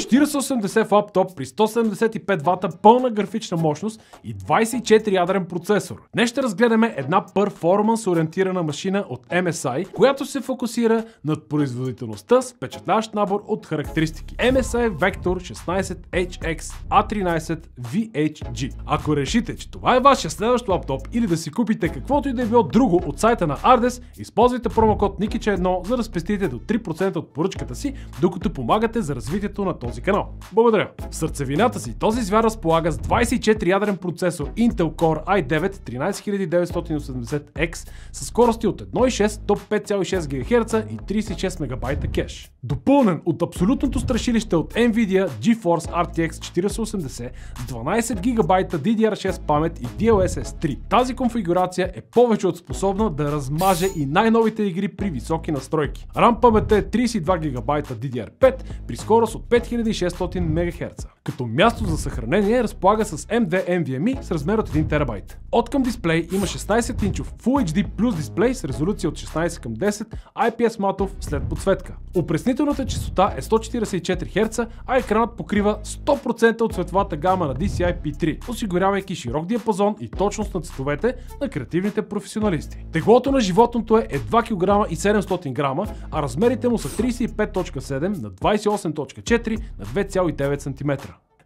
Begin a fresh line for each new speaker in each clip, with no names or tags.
4080 в лаптоп при 175 вата пълна графична мощност и 24 ядрен процесор. Днес ще разгледаме една перформанс ориентирана машина от MSI, която се фокусира над производителността с впечатляващ набор от характеристики. MSI Vector 16HX A13 VHG. Ако решите, че това е вашия следващ лаптоп или да си купите каквото и да е било друго от сайта на Ardes, използвайте промокод NIKICHA1, за да спестите до 3% от поръчката си, докато помагате за развитието на този канал. Благодаря! В сърцевината си този звяр разполага с 24 ядрен процесор Intel Core i9 13980X с скорости от 1.6 до 5.6 ГГц и 36 МБ кеш. Допълнен от абсолютното страшилище от Nvidia GeForce RTX 4080 с 12 ГБ DDR6 памет и DLSS 3. Тази конфигурация е повече от способна да размаже и най-новите игри при високи настройки. RAM паметта е 32 ГБ DDR5 при скорост от 5600 МГц. Като място за съхранение разполага с M2 NVMe с размер от 1 ТБ. Откъм дисплей има 16-инчов Full HD Plus дисплей с резолюция от 16:10 IPS матов след подсветка. Опреснителната честота е 144 Hz, а екранът покрива 100% от цветовата гама на DCI-P3, осигурявайки широк диапазон и точност на цветовете на креативните професионалисти. Теглото на животното е 2 кг и 700 г, а размерите му са 35.7 на 28.4 на 2,9 см.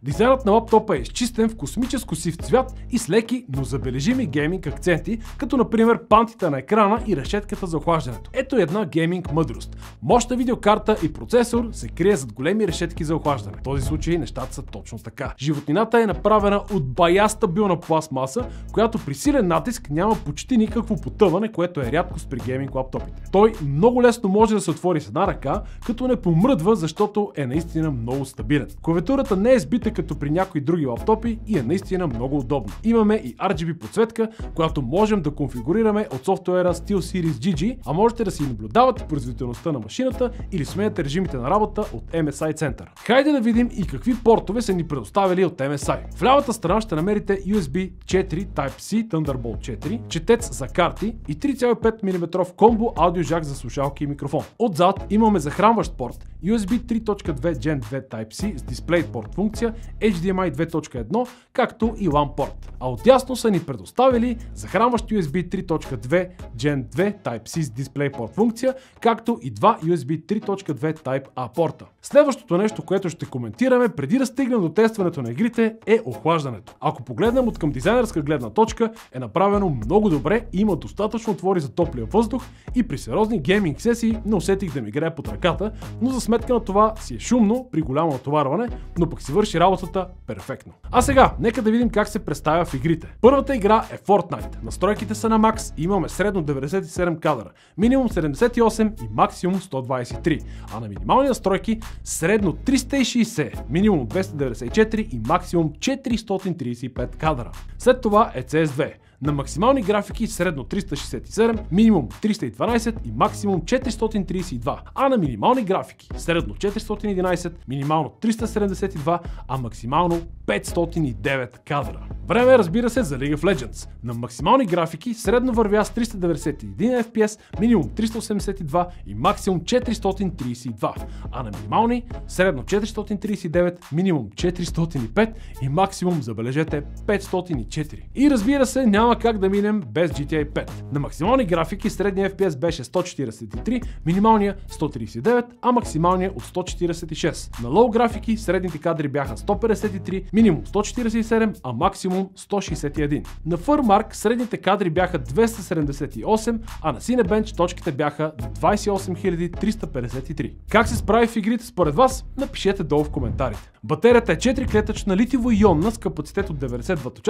Дизайнът на лаптопа е изчистен в космическо сив цвят и с леки, но забележими гейминг акценти, като например пантите на екрана и решетката за охлаждането. Ето една гейминг мъдрост. Мощна видеокарта и процесор се крие зад големи решетки за охлаждане. В този случай нещата са точно така. Животнината е направена от бая стабилна пластмаса, която при силен натиск няма почти никакво потъване, което е рядкост при гейминг лаптопите. Той много лесно може да се отвори с една ръка, като не помръдва, защото е наистина много стабилен. Клавиатурата не е сбита като при някои други лаптопи и е наистина много удобно. Имаме и RGB подсветка, която можем да конфигурираме от софтуера SteelSeries GG, а можете да си наблюдавате производителността на машината или сменяте режимите на работа от MSI Center. Хайде да видим и какви портове са ни предоставили от MSI. В лявата страна ще намерите USB 4 Type-C Thunderbolt 4, четец за карти и 3,5 мм комбо аудиожак за слушалки и микрофон. Отзад имаме захранващ порт USB 3.2 Gen 2 Type-C с DisplayPort функция, HDMI 2.1, както и LAN порт. А отдясно са ни предоставили захранващ USB 3.2 Gen 2 Type-C с DisplayPort функция, както и два USB 3.2 Type-A порта. Следващото нещо, което ще коментираме преди да стигнем до тестването на игрите, е охлаждането. Ако погледнем от към дизайнерска гледна точка, е направено много добре и има достатъчно отвори за топлия въздух и при сериозни гейминг сесии не усетих да ми грее под ръката, но за сметка на това си е шумно при голямо натоварване, но пък си върши работата перфектно. А сега, нека да видим как се представя в игрите. Първата игра е Fortnite. Настройките са на макс и имаме средно 97 кадъра, минимум 78 и максимум 123, а на минимални настройки средно 360, минимум 294 и максимум 435 кадъра. След това е CS2. На максимални графики средно 367, минимум 312 и максимум 432, а на минимални графики средно 411, минимално 372, а максимално 509 кадра. Време, разбира се, за League of Legends. На максимални графики средно вървя с 391 FPS, минимум 382 и максимум 432, а на минимални средно 439, минимум 405 и максимум, забележете, 504. И разбира се, няма как да минем без GTA 5. На максимални графики средния FPS беше 143, минималния 139, а максималния от 146. На лоу графики средните кадри бяха 153, минимум 147, а максимум 161. На Furmark средните кадри бяха 278, а на Cinebench точките бяха 28353. Как се справи в игрите според вас? Напишете долу в коментарите. Батерията е 4-клетъчна литиево-ионна с капацитет от 90 Вт,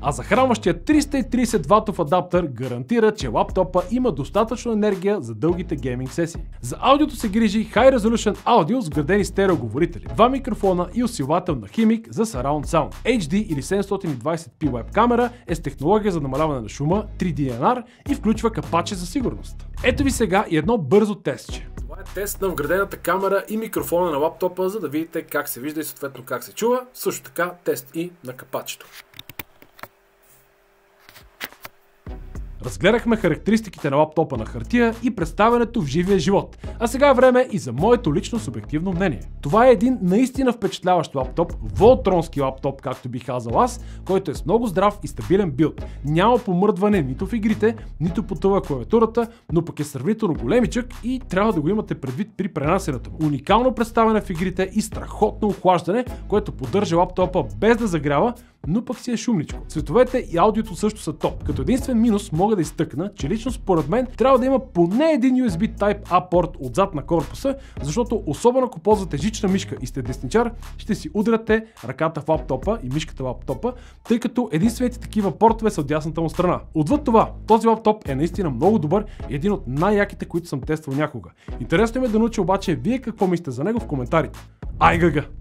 а захранващия 330 ватов адаптер гарантира, че лаптопа има достатъчно енергия за дългите гейминг сесии. За аудиото се грижи High Resolution Audio с вградени стереоговорители, два микрофона и усилвател на Himic за Surround Sound. HD или 720p веб камера е с технология за намаляване на шума 3DNR и включва капаче за сигурност. Ето ви сега и едно бързо тестче. Това е тест на вградената камера и микрофона на лаптопа, за да видите как се вижда и съответно как се чува. Също така тест и на капачето. Разгледахме характеристиките на лаптопа на хартия и представянето в живия живот. А сега е време и за моето лично субективно мнение. Това е един наистина впечатляващ лаптоп, волтронски лаптоп, както бих казал аз, който е с много здрав и стабилен билд. Няма помръдване нито в игрите, нито потъва клавиатурата, но пък е сравнително големичък и трябва да го имате предвид при пренасенето му. Уникално представяне в игрите и страхотно охлаждане, което поддържа лаптопа без да загрява, но пък си е шумничко. Цветовете и аудиото също са топ. Като единствен минус мога да изтъкна, че лично според мен трябва да има поне един USB Type-A порт отзад на корпуса, защото особено ако ползвате жична мишка и сте десничар, ще си удряте ръката в лаптопа и мишката в лаптопа, тъй като единствените такива портове са от дясната му страна. Отвъд това, този лаптоп е наистина много добър и един от най-яките, които съм тествал някога. Интересно ми е да науча обаче вие какво мислите за него в коментарите. Ай гъга!